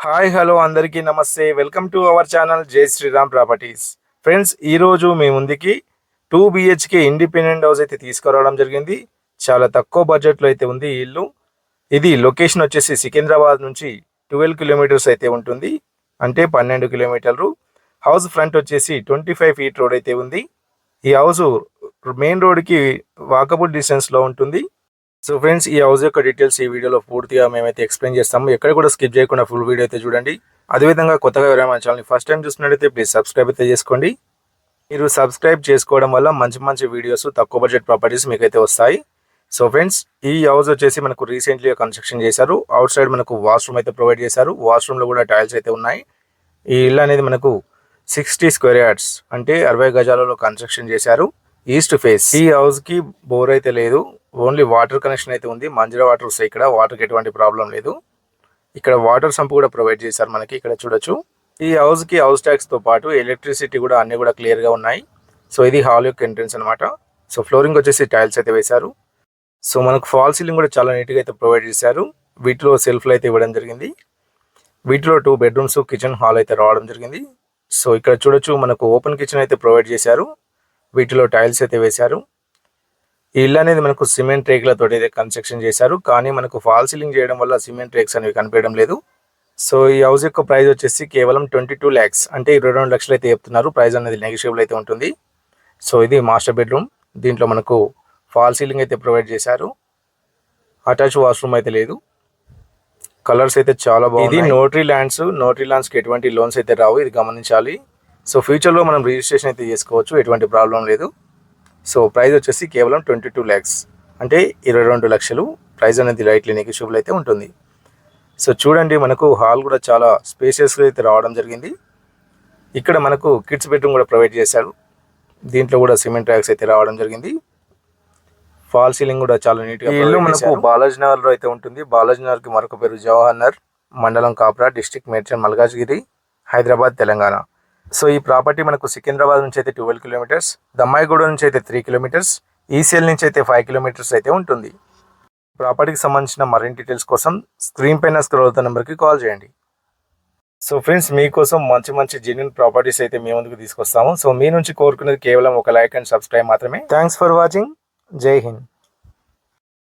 Hi hello అందరికీ నమస్తే. Welcome to our channel జై శ్రీరామ్ ప్రాపర్టీస్. ఫ్రెండ్స్, ఈరోజు మీ ముందుకి 2 బిహెచ్కే ఇండిపెండెంట్ హౌస్ అయితే తీసుకురావడం జరిగింది. చాలా తక్కువ బడ్జెట్లో అయితే ఉంది ఈ ఇల్లు. ఇది లొకేషన్ వచ్చేసి సికింద్రాబాద్ నుంచి 12 కిలోమీటర్స్ అయితే ఉంటుంది, అంటే 12 కిలోమీటర్లు. హౌస్ ఫ్రంట్ వచ్చేసి 25 ఫీట్ రోడ్ అయితే ఉంది. ఈ హౌస్ మెయిన్ రోడ్కి వాకబుల్ డిస్టెన్స్లో ఉంటుంది. సో ఫ్రెండ్స్, ఈ హౌస్ యొక్క డీటెయిల్స్ ఈ వీడియోలో పూర్తిగా మేమైతే ఎక్స్ప్లెయిన్ చేస్తాము. ఎక్కడ కూడా స్కిప్ చేయకుండా ఫుల్ వీడియో అయితే చూడండి. అదేవిధంగా కొత్తగా ఎవరైనా మన ఛానల్ని ఫస్ట్ టైం చూస్తున్నట్టయితే ప్లీజ్ సబ్స్క్రైబ్ అయితే చేసుకోండి. మీరు సబ్స్క్రైబ్ చేసుకోవడం వల్ల మంచి మంచి వీడియోస్, తక్కువ బడ్జెట్ ప్రాపర్టీస్ మీకైతే వస్తాయి. సో ఫ్రెండ్స్, ఈ హౌస్ వచ్చేసి మనకు రీసెంట్లీగా కన్స్ట్రక్షన్ చేశారు. అవుట్ సైడ్ మనకు వాష్రూమ్ అయితే ప్రొవైడ్ చేశారు. వాష్రూమ్లో కూడా టైల్స్ అయితే ఉన్నాయి. ఈ ఇల్లు అనేది మనకు 60 స్క్వేర్ యార్డ్స్ అంటే 60 గజాలలో కన్స్ట్రక్షన్ చేశారు. East face. ఈ హౌస్ కి బోర్ అయితే లేదు, ఓన్లీ వాటర్ కనెక్షన్ అయితే ఉంది. మంజీరా వాటర్ వస్తాయి ఇక్కడ, వాటర్కి ఎటువంటి ప్రాబ్లం లేదు. ఇక్కడ వాటర్ సంప్ కూడా ప్రొవైడ్ చేశారు మనకి, ఇక్కడ చూడొచ్చు. ఈ హౌస్ కి హౌస్ ట్యాక్స్ తో పాటు ఎలక్ట్రిసిటీ కూడా అన్ని కూడా క్లియర్ గా ఉన్నాయి. సో ఇది హాల్ యొక్క ఎంట్రన్స్ అనమాట. సో ఫ్లోరింగ్ వచ్చేసి టైల్స్ అయితే వేశారు. సో మనకు ఫాల్ సీలింగ్ కూడా చాలా నీట్గా అయితే ప్రొవైడ్ చేశారు. వీటిలో సెల్ఫ్లు అయితే ఇవ్వడం జరిగింది. వీటిలో 2 బెడ్రూమ్స్, కిచెన్, హాల్ అయితే రావడం జరిగింది. సో ఇక్కడ చూడొచ్చు, మనకు ఓపెన్ కిచెన్ అయితే ప్రొవైడ్ చేశారు. వీటిలో టైల్స్ అయితే వేశారు. ఈ ఇల్లు అనేది మనకు సిమెంట్ రేకులతో అయితే కన్స్ట్రక్షన్ చేశారు, కానీ మనకు ఫాల్ సీలింగ్ చేయడం వల్ల సిమెంట్ రేక్స్ అనేవి కనిపించడం లేదు. సో ఈ హౌస్ యొక్క ప్రైస్ వచ్చేసి కేవలం 22 lakhs అంటే 22 లక్షలు అయితే చెప్తున్నారు. ప్రైస్ అనేది నెగోషియబుల్ అయితే ఉంటుంది. సో ఇది మాస్టర్ బెడ్రూమ్. దీంట్లో మనకు ఫాల్ సీలింగ్ అయితే ప్రొవైడ్ చేశారు. అటాచ్ వాష్రూమ్ అయితే లేదు. కలర్స్ అయితే చాలా బాగుంది. ఇది నోటరీ ల్యాండ్స్కి ఎటువంటి లోన్స్ అయితే రావు, ఇది గమనించాలి. సో ఫ్యూచర్లో మనం రిజిస్ట్రేషన్ అయితే చేసుకోవచ్చు, ఎటువంటి ప్రాబ్లం లేదు. సో ప్రైస్ వచ్చేసి కేవలం 22 lakhs అంటే 22 లక్షలు. ప్రైస్ అనేది లైట్లీ నెగోషియబుల్ అయితే ఉంటుంది. సో చూడండి, మనకు హాల్ కూడా చాలా స్పేషియస్గా అయితే రావడం జరిగింది. ఇక్కడ మనకు కిడ్స్ బెడ్రూమ్ కూడా ప్రొవైడ్ చేశారు. దీంట్లో కూడా సిమెంట్ ర్యాక్స్ అయితే రావడం జరిగింది. ఫాల్ సీలింగ్ కూడా చాలా నీట్గా. ఈ ఇల్లు మనకు బాలాజీ నగర్లో అయితే ఉంటుంది. బాలాజీ నగర్కి మరొక పేరు జవహర్ నగర్, మండలం కాప్రా, డిస్ట్రిక్ట్ మేడ్చల్ మల్కాజ్గిరి, హైదరాబాద్, తెలంగాణ. సో ఈ ప్రాపర్టీ మనకు సికింద్రాబాద్ నుంచి అయితే 12 కిలోమీటర్స్, దమ్మాయిగూడ నుంచి అయితే 3 కిలోమీటర్స్, ఈసీఎల్ నుంచి అయితే 5 కిలోమీటర్స్ అయితే ఉంటుంది. ప్రాపర్టీకి సంబంధించిన మరిన్ని డీటెయిల్స్ కోసం స్క్రీన్ పైన స్క్రోల్ అవుతున్న నెంబర్కి కాల్ చేయండి. సో ఫ్రెండ్స్, మీకోసం మంచి మంచి జెన్యూన్ ప్రాపర్టీస్ అయితే మీ ముందుకు తీసుకొస్తాము. సో మీ నుంచి కోరుకునేది కేవలం ఒక లైక్ అండ్ సబ్స్క్రైబ్ మాత్రమే. Thanks for watching. జై హింద్.